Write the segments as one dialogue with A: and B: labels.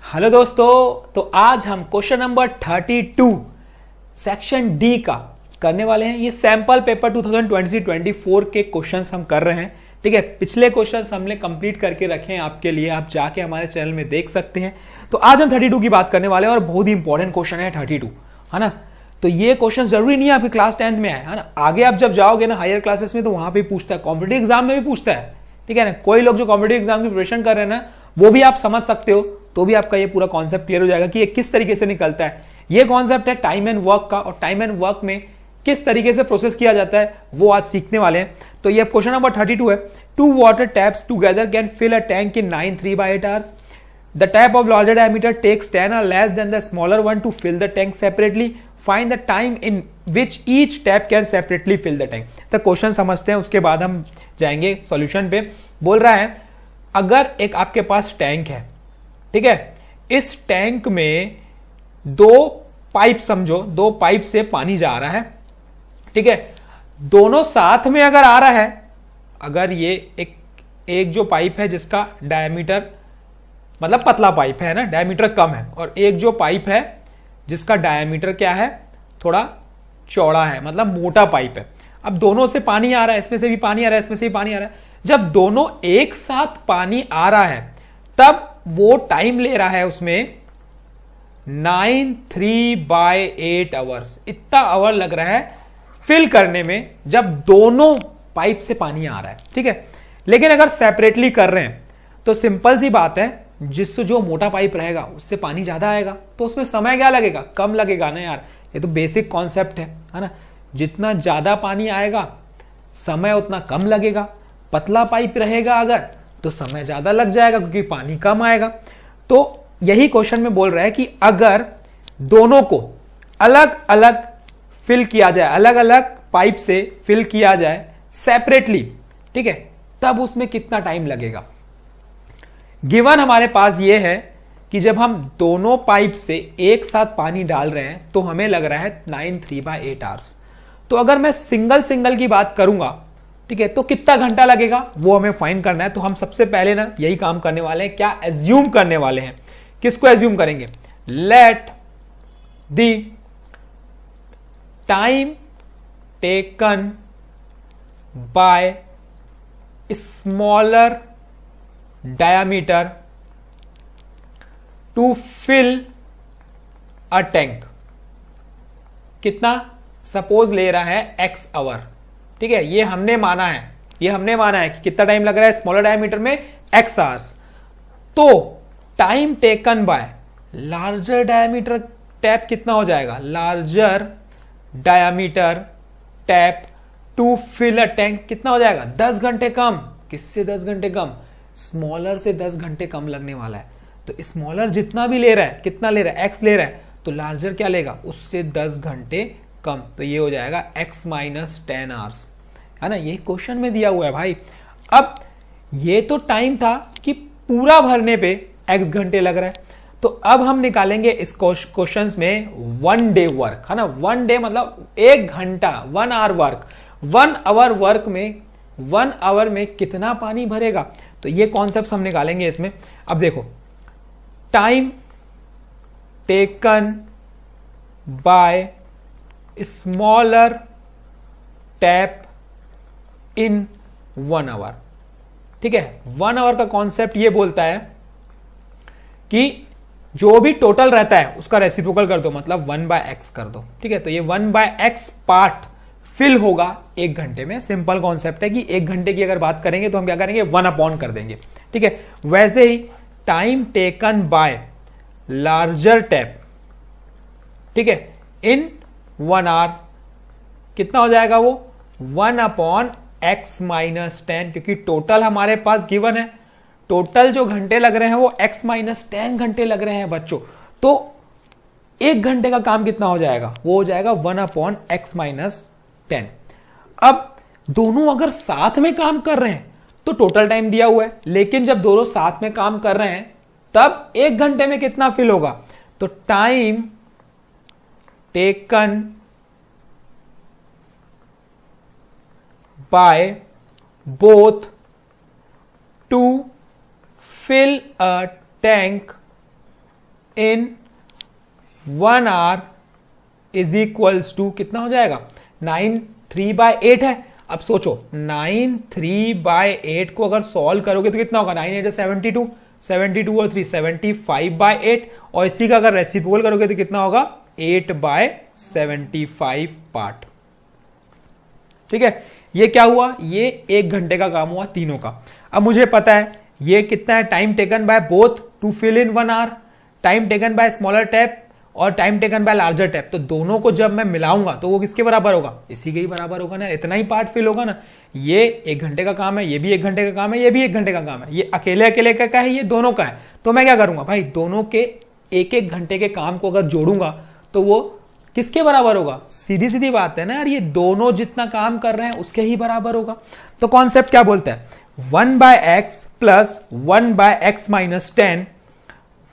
A: Hello दोस्तों, तो आज हम क्वेश्चन नंबर 32 सेक्शन डी का करने वाले हैं। ये सैंपल पेपर 2023-24 के क्वेश्चंस हम कर रहे हैं। ठीक है, पिछले क्वेश्चंस हमने कंप्लीट करके रखे हैं आपके लिए, आप जाके हमारे चैनल में देख सकते हैं। तो आज हम 32 की बात करने वाले हैं और बहुत ही इंपॉर्टेंट क्वेश्चन है 32, है ना। तो ये क्वेश्चन जरूरी नहीं है आपकी क्लास 10th में है ना। आगे आप जब जाओगे ना हायर क्लासेस में तो वहां पे पूछता है, कॉम्पिटेटिव एग्जाम में भी पूछता है। ठीक है ना, कोई लोग जो कॉम्पिटेटिव एग्जाम की प्रिपरेशन कर रहे हैं ना, वो भी आप समझ सकते हो, तो भी आपका ये पूरा कॉन्सेप्ट क्लियर हो जाएगा कि ये किस तरीके से निकलता है। ये कॉन्सेप्ट है टाइम एंड वर्क का, और टाइम एंड वर्क में किस तरीके से प्रोसेस किया जाता है वो आज सीखने वाले हैं। तो ये क्वेश्चन नंबर 32 है। 2 water taps together can fill a tank in 9 3/8 hours. The tap of larger diameter takes 10 or less than the smaller one to fill the tank separately. Find the time in which each tap can separately fill the tank. तो question समझते हैं, उसके बाद हम जाएंगे solution पे। बोल रहा है अगर एक आपके पास टैंक है, ठीक है, इस टैंक में दो पाइप, समझो दो पाइप से पानी जा रहा है, ठीक है, दोनों साथ में अगर आ रहा है, अगर ये एक जो पाइप है जिसका डायमीटर मतलब पतला पाइप है ना, डायमीटर कम है, और एक जो पाइप है जिसका डायमीटर क्या है, थोड़ा चौड़ा है, मतलब मोटा पाइप है। अब दोनों से पानी आ रहा है, इसमें से भी पानी आ रहा है, इसमें से भी पानी आ रहा है। जब दोनों एक साथ पानी आ रहा है तब वो टाइम ले रहा है उसमें 9 3/8 hours, इतना आवर लग रहा है फिल करने में जब दोनों पाइप से पानी आ रहा है। ठीक है, लेकिन अगर सेपरेटली कर रहे हैं तो सिंपल सी बात है, जिससे जो मोटा पाइप रहेगा उससे पानी ज्यादा आएगा, तो उसमें समय क्या लगेगा, कम लगेगा ना यार। ये तो बेसिक कॉन्सेप्ट है ना। जितना ज्यादा पानी आएगा समय उतना कम लगेगा। पतला पाइप रहेगा अगर तो समय ज्यादा लग जाएगा क्योंकि पानी कम आएगा। तो यही क्वेश्चन में बोल रहा है कि अगर दोनों को अलग अलग फिल किया जाए, अलग अलग पाइप से फिल किया जाए सेपरेटली, ठीक है, तब उसमें कितना टाइम लगेगा। गिवन हमारे पास यह है कि जब हम दोनों पाइप से एक साथ पानी डाल रहे हैं तो हमें लग रहा है 9 3/8 hours। तो अगर मैं सिंगल सिंगल की बात करूंगा, ठीक है, तो कितना घंटा लगेगा वो हमें फाइंड करना है। तो हम सबसे पहले ना यही काम करने वाले हैं, क्या एज्यूम करने वाले हैं। किसको एज्यूम करेंगे, let the time taken by smaller diameter to fill a tank। कितना, सपोज ले रहा है x आवर, ठीक है, ये हमने माना है, कि कितना टाइम लग रहा है स्मॉलर डायमीटर में x आवर्स। तो time taken by larger diameter tap कितना हो जाएगा, larger diameter tap to fill a tank कितना हो जाएगा, 10 घंटे कम। किससे 10 घंटे कम, स्मॉलर से 10 घंटे कम लगने वाला है। तो स्मॉलर जितना भी ले रहा है, कितना ले रहा है, एक्स ले रहा है, तो लार्जर क्या लेगा, उससे 10 घंटे कम। तो ये हो जाएगा x - 10 hours, है ना। ये क्वेश्चन में दिया हुआ है भाई। अब ये तो टाइम था कि पूरा भरने पे x घंटे लग रहा है, तो अब हम निकालेंगे इस क्वेश्चन में 1 day वर्क, है ना। 1 day मतलब 1 घंटा, 1 hour वर्क। 1 hour वर्क में 1 hour में कितना पानी भरेगा, तो ये कॉन्सेप्ट हम निकालेंगे इसमें। अब देखो, time taken by smaller tap in 1 hour, ठीक है। 1 hour का कॉन्सेप्ट ये बोलता है कि जो भी टोटल रहता है उसका रेसिप्रोकल कर दो, मतलब 1/x कर दो, ठीक है। तो ये 1/x पार्ट फिल होगा 1 घंटे में। सिंपल कॉन्सेप्ट है कि 1 घंटे की अगर बात करेंगे तो हम क्या करेंगे, 1/, कर देंगे, ठीक है। वैसे ही time taken by larger tap, ठीक है, इन 1 hour कितना हो जाएगा वो 1/x - 10, क्योंकि टोटल हमारे पास गिवन है, टोटल जो घंटे लग रहे हैं वो x - 10 घंटे लग रहे हैं बच्चों। तो 1 घंटे का काम कितना हो जाएगा, वो हो जाएगा 1/x - 10। अब दोनों अगर साथ में काम कर रहे हैं तो टोटल टाइम दिया हुआ है, लेकिन जब दोनों साथ में काम कर रहे हैं तब 1 घंटे में कितना फिल होगा, तो time taken by both to fill a tank in 1 hour is equals to कितना हो जाएगा 9 3/8 है। अब सोचो 9 3/8 को अगर सॉल्व करोगे तो कितना होगा 9 8 72 72 और 3 75/8 और इसी का अगर रेसिप्रोकल करोगे तो कितना होगा 8/75 पार्ट। ठीक है, ये क्या हुआ, ये 1 घंटे का काम हुआ तीनों का। अब मुझे पता है ये कितना है time taken by both to fill in 1 hour, time taken by smaller tap और time taken by larger tap. तो दोनों को जब मैं मिलाऊंगा तो वो किसके बराबर होगा, इसी के ही बराबर होगा ना, इतना ही पार्ट फिल होगा ना। ये 1 घंटे का काम है, ये भी 1 घंटे का काम है, ये भी 1 घंटे का काम है, ये अकेले अकेले का है, ये दोनों का है। तो मैं क्या करूंगा भाई, दोनों के 1-1 घंटे के काम को अगर जोड़ूंगा तो वो किसके बराबर होगा, सीधी सीधी बात है ना यार, ये दोनों जितना काम कर रहे हैं उसके ही बराबर होगा। तो कॉन्सेप्ट क्या बोलता है 1/x plus 1/x minus 10,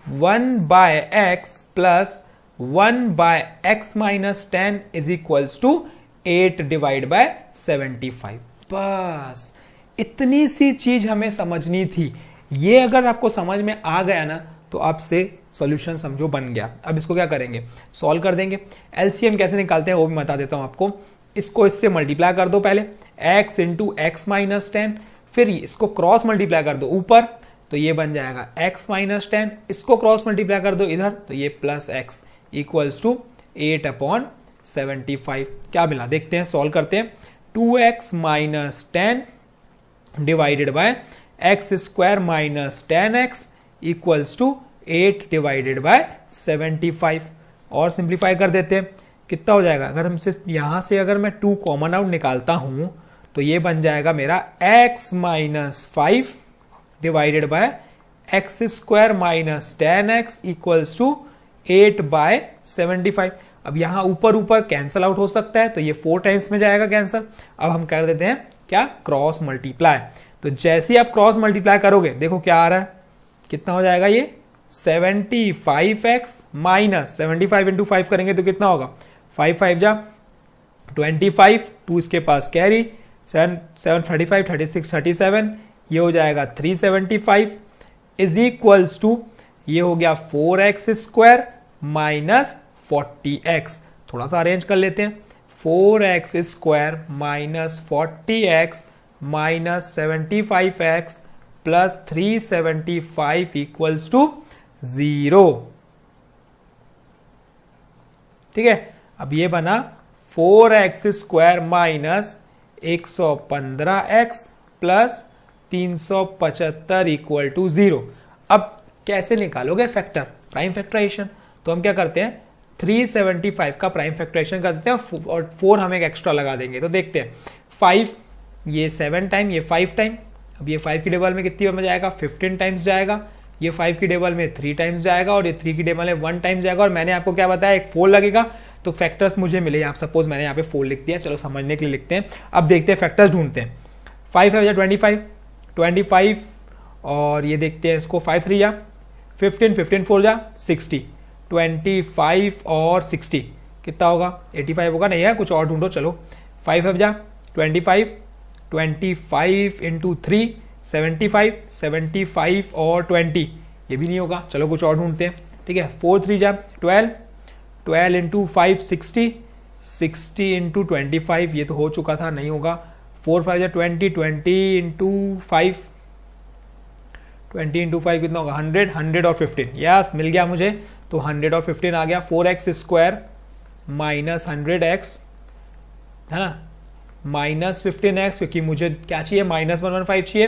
A: 1/x plus 1/x minus 10 is equals to 8/75। बस इतनी सी चीज हमें समझनी थी। ये अगर आपको समझ में आ गया ना तो आपसे सॉल्यूशन समझो बन गया। अब इसको क्या करेंगे, सॉल्व कर देंगे। एलसीएम कैसे निकालते हैं वो भी बता देता हूं आपको। इसको इससे मल्टीप्लाई कर दो पहले, x इंटू एक्स माइनस 10, फिर इसको क्रॉस मल्टीप्लाई कर दो ऊपर तो ये बन जाएगा x माइनस 10, इसको क्रॉस मल्टीप्लाई कर दो इधर तो ये प्लस x इक्वल्स टू 8/75। क्या मिला देखते हैं, सॉल्व करते हैं। 2x minus 10 divided by x square minus 10x equals to 8/75 और सिंप्लीफाई कर देते हैं। कितना हो जाएगा, अगर हमसे यहां से अगर मैं 2 कॉमन आउट निकालता हूं तो ये बन जाएगा मेरा x minus 5 divided by x square minus 10x equals to 8/75। अब यहां ऊपर ऊपर कैंसल आउट हो सकता है तो ये 4 टाइम्स में जाएगा कैंसल। अब हम कर देते हैं क्या, क्रॉस मल्टीप्लाई। तो जैसे ही आप क्रॉस मल्टीप्लाई करोगे देखो क्या आ रहा है, कितना हो जाएगा ये 75x माइनस 75 इंटू 5 करेंगे तो कितना होगा 5 5 जा 25, 2 इसके पास कैरी 7 7 35 36 37, ये हो जाएगा 375 इज इक्वल्स टू ये हो गया 4x स्क्वायर माइनस 40x। थोड़ा सा अरेंज कर लेते हैं, 4x square minus 40x minus 75x plus 375 equals to 0। ठीक है, अब ये बना 4x square minus 115x plus 375 equal to 0। अब कैसे निकालोगे फैक्टर, प्राइम फैक्टराइजेशन। तो हम क्या करते हैं 375 का प्राइम फैक्टराइजेशन कर देते हैं और 4 हम एक एक्स्ट्रा लगा देंगे। तो देखते हैं 5 ये 7 टाइम, ये 5 टाइम। अब ये 5 की टेबल में कितनी बार में जाएगा 15 टाइम्स जाएगा, ये 5 की टेबल में 3 टाइम्स जाएगा और ये 3 की टेबल में 1 टाइम्स जाएगा। और मैंने आपको क्या बताया एक 4 लगेगा तो फैक्टर्स मुझे मिले, आप सपोज मैंने यहाँ पे 4 लिख दिया, चलो समझने के लिए लिखते हैं। अब देखते हैं फैक्टर्स ढूंढते हैं। 5 है 25 और ये देखते हैं इसको 5 3 जा 15 15 4 जा 60, 25 और 60 कितना होगा 85 होगा, नहीं है कुछ और ढूंढो। चलो 5 है जा 25 25 इंटू 3 75 75 और 20 ये भी नहीं होगा, चलो कुछ और ढूंढते हैं। ठीक है 4 3 जा 12 12 इंटू 5 60 60 इंटू 25 ये तो हो चुका था, नहीं होगा। 4 5 जा 20 20 इंटू 5 20 इंटू 5 कितना होगा 100 100 और 15 यस मिल गया मुझे। तो 100 और 15 आ गया। 4x स्क्वायर माइनस 100x है ना माइनस 15x, क्योंकि मुझे क्या चाहिए माइनस 115 चाहिए,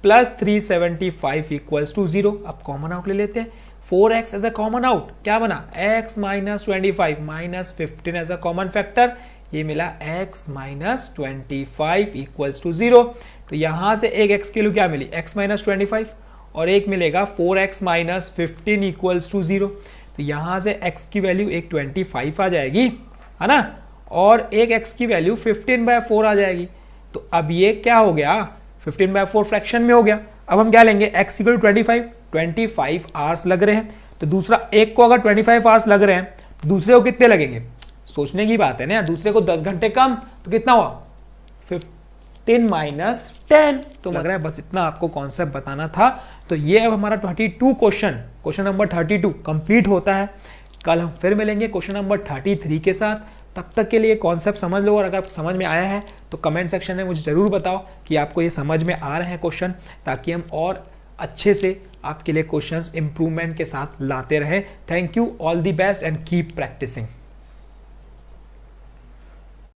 A: प्लस 375 इक्वल्स टू 0। अब कॉमन आउट ले लेते हैं 4x as a common out, क्या बना x minus 25 minus 15 as a common factor, ये मिला x माइनस 25 इक्वल्स टू 0। तो यहां से एक x की वैल्यू क्या मिली x माइनस 25 और एक मिलेगा 4x माइनस 15 इक्वल्स टू 0। तो यहां से x की वैल्यू एक 25 आ जाएगी है ना, और एक x की वैल्यू 15/4 आ जाएगी। तो अब ये क्या हो गया 15/4 फ्रैक्शन में हो गया। अब हम क्या लेंगे x इक्वल 25 आवर्स लग रहे हैं, तो दूसरा एक को अगर 25 आवर्स लग रहे हैं तो दूसरे को कितने लगेंगे, सोचने की बात है ना, दूसरे को 10 घंटे कम, तो कितना हुआ 15 माइनस 10। तो लग रहा है बस इतना आपको कॉन्सेप्ट बताना था। तो ये अब हमारा 22 क्वेश्चन क्वेश्चन नंबर 32 कंप्लीट होता है। कल हम फिर मिलेंगे क्वेश्चन नंबर 33 के साथ। तब तक के लिए कॉन्सेप्ट समझ लो, और अगर आपको समझ में आया है तो कमेंट सेक्शन में मुझे जरूर बताओ कि आपको ये समझ में आ रहे हैं क्वेश्चन, ताकि हम और अच्छे से आपके लिए क्वेश्चंस इंप्रूवमेंट के साथ लाते रहें। Thank you, all the best and keep practising.